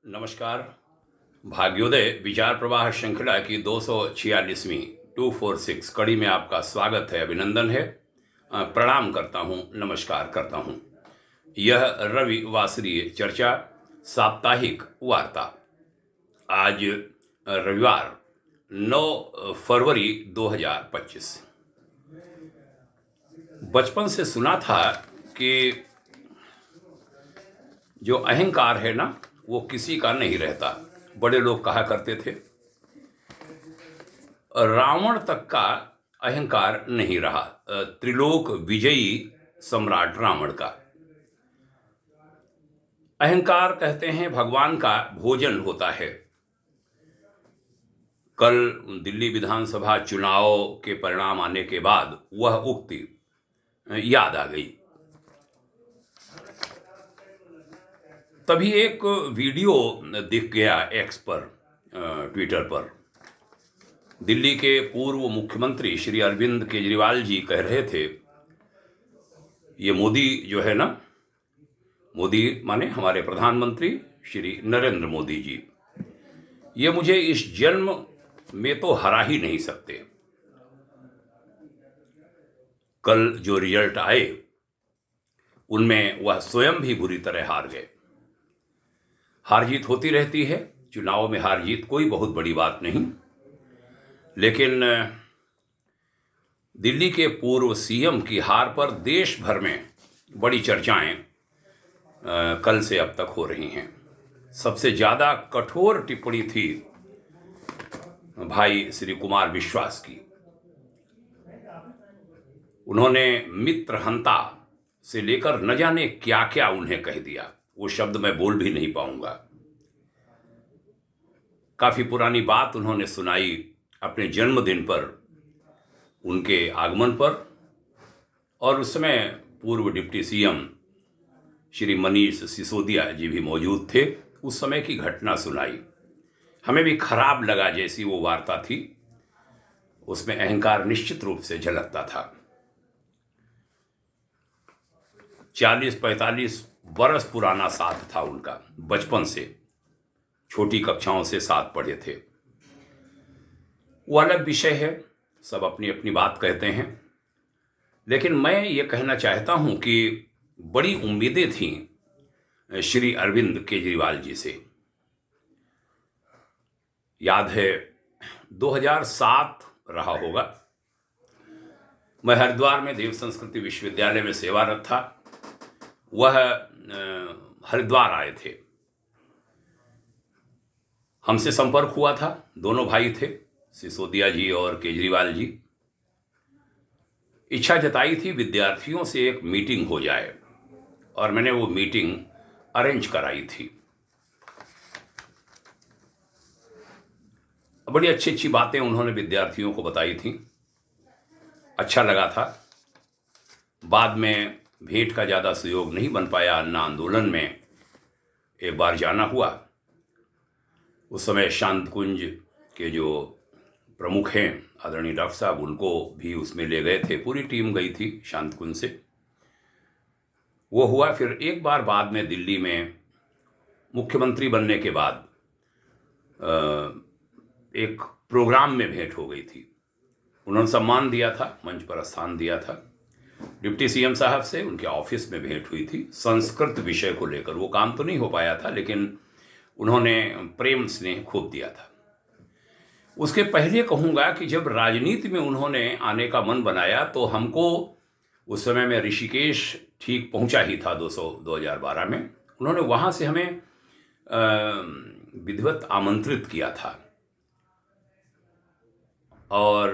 नमस्कार। भाग्योदय विचार प्रवाह श्रृंखला की 246वीं 246 कड़ी में आपका स्वागत है, अभिनंदन है। प्रणाम करता हूँ, नमस्कार करता हूँ। यह रविवासरीय चर्चा साप्ताहिक वार्ता। आज रविवार 9 फरवरी 2025। बचपन से सुना था कि जो अहंकार है ना, वो किसी का नहीं रहता। बड़े लोग कहा करते थे, रावण तक का अहंकार नहीं रहा, त्रिलोक विजयी सम्राट रावण का। अहंकार कहते हैं भगवान का भोजन होता है। कल दिल्ली विधानसभा चुनाव के परिणाम आने के बाद वह उक्ति याद आ गई। तभी एक वीडियो दिख गया एक्स पर, ट्विटर पर। दिल्ली के पूर्व मुख्यमंत्री श्री अरविंद केजरीवाल जी कह रहे थे, ये मोदी जो है ना, मोदी माने हमारे प्रधानमंत्री श्री नरेंद्र मोदी जी, ये मुझे इस जन्म में तो हरा ही नहीं सकते। कल जो रिजल्ट आए उनमें वह स्वयं भी बुरी तरह हार गए। हार जीत होती रहती है, चुनाव में हार जीत कोई बहुत बड़ी बात नहीं, लेकिन दिल्ली के पूर्व सीएम की हार पर देश भर में बड़ी चर्चाएं कल से अब तक हो रही हैं। सबसे ज़्यादा कठोर टिप्पणी थी भाई श्री कुमार विश्वास की। उन्होंने मित्रहंता से लेकर न जाने क्या क्या उन्हें कह दिया, वो शब्द मैं बोल भी नहीं पाऊंगा। काफी पुरानी बात उन्होंने सुनाई अपने जन्मदिन पर, उनके आगमन पर, और उस समय पूर्व डिप्टी सीएम श्री मनीष सिसोदिया जी भी मौजूद थे। उस समय की घटना सुनाई, हमें भी खराब लगा जैसी वो वार्ता थी। उसमें अहंकार निश्चित रूप से झलकता था। 40-45 बरस पुराना साथ था उनका, बचपन से छोटी कक्षाओं से साथ पढ़े थे। वो अलग विषय है, सब अपनी अपनी बात कहते हैं, लेकिन मैं ये कहना चाहता हूं कि बड़ी उम्मीदें थीं श्री अरविंद केजरीवाल जी से। याद है 2007 रहा होगा, मैं हरिद्वार में देव संस्कृति विश्वविद्यालय में सेवारत था। वह हरिद्वार आए थे, हमसे संपर्क हुआ था। दोनों भाई थे, सिसोदिया जी और केजरीवाल जी। इच्छा जताई थी विद्यार्थियों से एक मीटिंग हो जाए, और मैंने वो मीटिंग अरेंज कराई थी। बड़ी अच्छी अच्छी बातें उन्होंने विद्यार्थियों को बताई थी, अच्छा लगा था। बाद में भेंट का ज़्यादा सहयोग नहीं बन पाया। अन्ना आंदोलन में एक बार जाना हुआ, उस समय शांत कुंज के जो प्रमुख हैं आदरणीय डॉक्टर साहब, उनको भी उसमें ले गए थे। पूरी टीम गई थी शांत कुंज से, वो हुआ। फिर एक बार बाद में दिल्ली में मुख्यमंत्री बनने के बाद एक प्रोग्राम में भेंट हो गई थी। उन्होंने सम्मान दिया था, मंच पर स्थान दिया था। डिप्टी सीएम साहब से उनके ऑफिस में भेंट हुई थी संस्कृत विषय को लेकर। वो काम तो नहीं हो पाया था, लेकिन उन्होंने प्रेम स्नेह खूब दिया था। उसके पहले कहूँगा कि जब राजनीति में उन्होंने आने का मन बनाया तो हमको, उस समय में ऋषिकेश ठीक पहुँचा ही था 2012 में, उन्होंने वहाँ से हमें विधिवत आमंत्रित किया था। और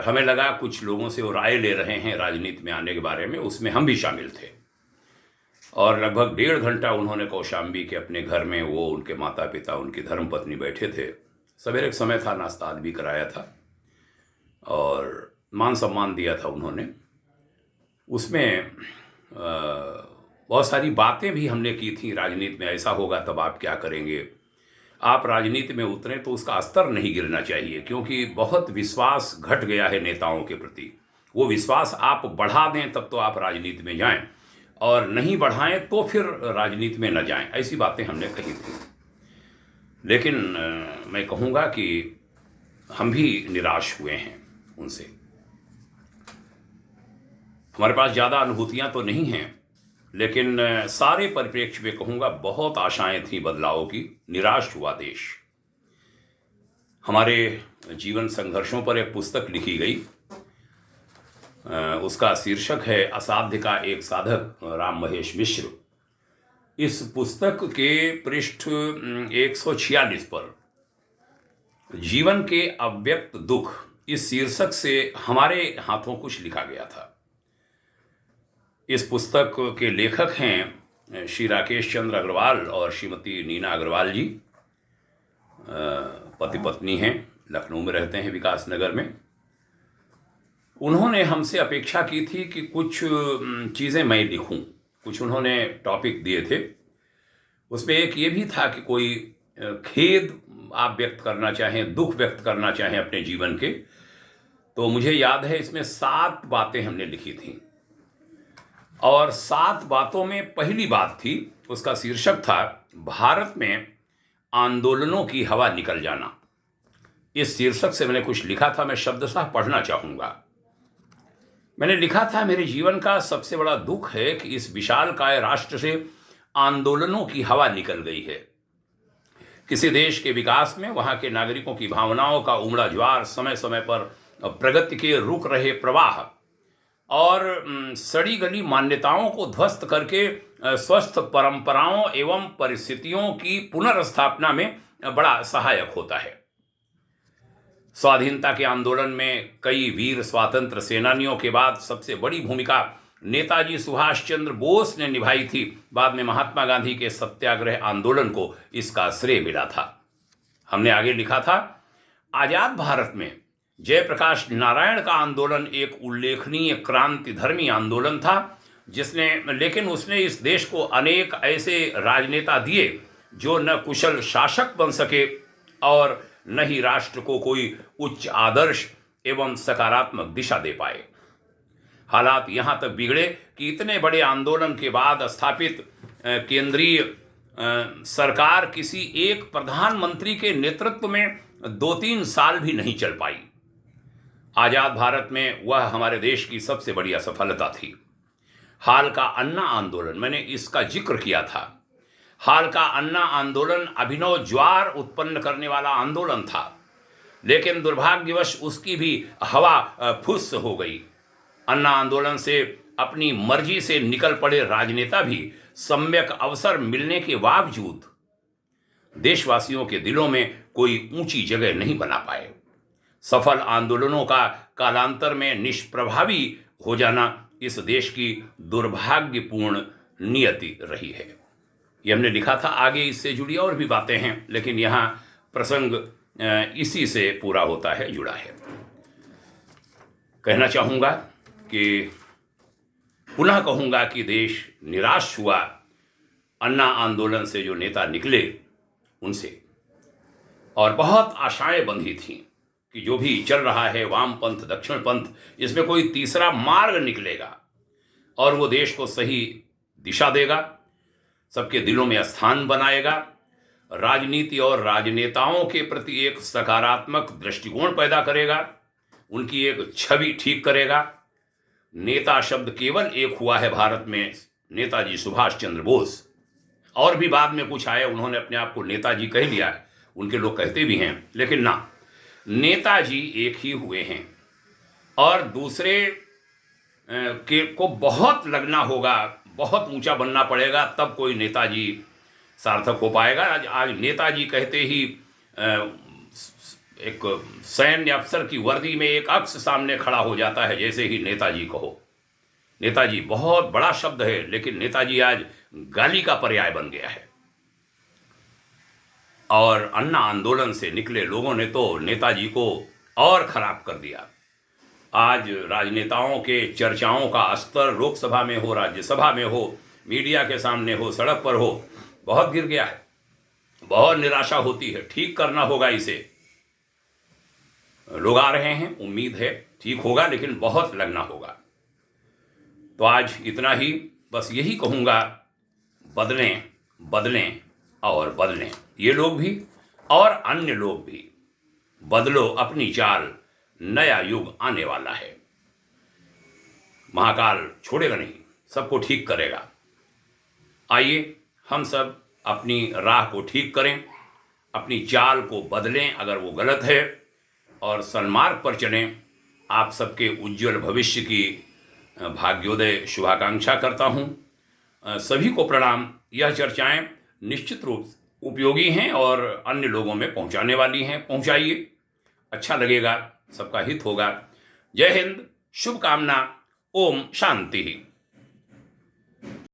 हमें लगा कुछ लोगों से वो राय ले रहे हैं राजनीति में आने के बारे में, उसमें हम भी शामिल थे। और लगभग 1.5 घंटा उन्होंने कौशाम्बी के अपने घर में, वो उनके माता पिता, उनकी धर्मपत्नी बैठे थे। सवेरे का समय था, नाश्ता भी कराया था और मान सम्मान दिया था उन्होंने। उसमें बहुत सारी बातें भी हमने की थी। राजनीति में ऐसा होगा तब आप क्या करेंगे, आप राजनीति में उतरें तो उसका स्तर नहीं गिरना चाहिए, क्योंकि बहुत विश्वास घट गया है नेताओं के प्रति। वो विश्वास आप बढ़ा दें तब तो आप राजनीति में जाएं, और नहीं बढ़ाएं तो फिर राजनीति में न जाएं। ऐसी बातें हमने कही थी। लेकिन मैं कहूँगा कि हम भी निराश हुए हैं उनसे। हमारे पास ज़्यादा अनुभूतियाँ तो नहीं हैं, लेकिन सारे परिप्रेक्ष्य में कहूँगा बहुत आशाएं थी बदलाव की। निराश हुआ देश। हमारे जीवन संघर्षों पर एक पुस्तक लिखी गई, उसका शीर्षक है असाध्य का एक साधक, राम महेश मिश्र। इस पुस्तक के पृष्ठ 146 पर जीवन के अव्यक्त दुख, इस शीर्षक से हमारे हाथों कुछ लिखा गया था। इस पुस्तक के लेखक हैं श्री राकेश चंद्र अग्रवाल और श्रीमती नीना अग्रवाल जी। पति पत्नी हैं, लखनऊ में रहते हैं, विकास नगर में। उन्होंने हमसे अपेक्षा की थी कि कुछ चीज़ें मैं लिखूं। कुछ उन्होंने टॉपिक दिए थे, उसमें एक ये भी था कि कोई खेद आप व्यक्त करना चाहें, दुख व्यक्त करना चाहें अपने जीवन के। तो मुझे याद है इसमें 7 बातें हमने लिखी थी, और 7 बातों में पहली बात थी, उसका शीर्षक था भारत में आंदोलनों की हवा निकल जाना। इस शीर्षक से मैंने कुछ लिखा था, मैं शब्दशः पढ़ना चाहूँगा। मैंने लिखा था, मेरे जीवन का सबसे बड़ा दुख है कि इस विशालकाय राष्ट्र से आंदोलनों की हवा निकल गई है। किसी देश के विकास में वहाँ के नागरिकों की भावनाओं का उमड़ा ज्वार, समय समय पर प्रगति के रुक रहे प्रवाह और सड़ी गली मान्यताओं को ध्वस्त करके स्वस्थ परंपराओं एवं परिस्थितियों की पुनर्स्थापना में बड़ा सहायक होता है। स्वाधीनता के आंदोलन में कई वीर स्वातंत्र सेनानियों के बाद सबसे बड़ी भूमिका नेताजी सुभाष चंद्र बोस ने निभाई थी। बाद में महात्मा गांधी के सत्याग्रह आंदोलन को इसका श्रेय मिला था। हमने आगे लिखा था, आजाद भारत में जयप्रकाश नारायण का आंदोलन एक उल्लेखनीय क्रांतिधर्मी आंदोलन था, लेकिन उसने इस देश को अनेक ऐसे राजनेता दिए जो न कुशल शासक बन सके और न ही राष्ट्र को कोई उच्च आदर्श एवं सकारात्मक दिशा दे पाए। हालात यहाँ तक बिगड़े कि इतने बड़े आंदोलन के बाद स्थापित केंद्रीय सरकार किसी एक प्रधानमंत्री के नेतृत्व में 2-3 साल भी नहीं चल पाई। आजाद भारत में वह हमारे देश की सबसे बड़ी असफलता थी। हाल का अन्ना आंदोलन, मैंने इसका जिक्र किया था। हाल का अन्ना आंदोलन अभिनव ज्वार उत्पन्न करने वाला आंदोलन था, लेकिन दुर्भाग्यवश उसकी भी हवा फुस हो गई। अन्ना आंदोलन से अपनी मर्जी से निकल पड़े राजनेता भी सम्यक अवसर मिलने के बावजूद देशवासियों के दिलों में कोई ऊंची जगह नहीं बना पाए। सफल आंदोलनों का कालांतर में निष्प्रभावी हो जाना इस देश की दुर्भाग्यपूर्ण नियति रही है। ये हमने लिखा था। आगे इससे जुड़ी और भी बातें हैं, लेकिन यहाँ प्रसंग इसी से पूरा होता है, जुड़ा है। कहना चाहूँगा कि पुनः कहूँगा कि देश निराश हुआ अन्ना आंदोलन से जो नेता निकले उनसे, और बहुत आशाएं बंधी थीं कि जो भी चल रहा है वामपंथ दक्षिण पंथ, इसमें कोई तीसरा मार्ग निकलेगा और वो देश को सही दिशा देगा, सबके दिलों में स्थान बनाएगा, राजनीति और राजनेताओं के प्रति एक सकारात्मक दृष्टिकोण पैदा करेगा, उनकी एक छवि ठीक करेगा। नेता शब्द केवल एक हुआ है भारत में, नेताजी सुभाष चंद्र बोस। और भी बाद में कुछ आए, उन्होंने अपने आप को नेताजी कह लिया है, उनके लोग कहते भी हैं, लेकिन ना, नेताजी एक ही हुए हैं। और दूसरे के को बहुत लगना होगा, बहुत ऊंचा बनना पड़ेगा, तब कोई नेताजी सार्थक हो पाएगा। आज नेताजी कहते ही एक सैन्य अफसर की वर्दी में एक अक्ष सामने खड़ा हो जाता है, जैसे ही नेताजी कहो। नेताजी बहुत बड़ा शब्द है, लेकिन नेताजी आज गाली का पर्याय बन गया है। और अन्ना आंदोलन से निकले लोगों ने तो नेताजी को और खराब कर दिया। आज राजनेताओं के चर्चाओं का स्तर लोकसभा में हो, राज्यसभा में हो, मीडिया के सामने हो, सड़क पर हो, बहुत गिर गया है। बहुत निराशा होती है। ठीक करना होगा इसे। लोग आ रहे हैं, उम्मीद है ठीक होगा, लेकिन बहुत लगना होगा। तो आज इतना ही, बस यही कहूँगा, बदलें बदलें और बदलें। ये लोग भी और अन्य लोग भी। बदलो अपनी चाल, नया युग आने वाला है। महाकाल छोड़ेगा नहीं, सबको ठीक करेगा। आइए हम सब अपनी राह को ठीक करें, अपनी चाल को बदलें अगर वो गलत है, और सन्मार्ग पर चलें। आप सबके उज्जवल भविष्य की भाग्योदय शुभाकांक्षा करता हूँ। सभी को प्रणाम। यह चर्चाएं निश्चित रूप उपयोगी हैं और अन्य लोगों में पहुंचाने वाली हैं। पहुंचाइए, अच्छा लगेगा, सबका हित होगा। जय हिंद, शुभकामना। ओम शांति।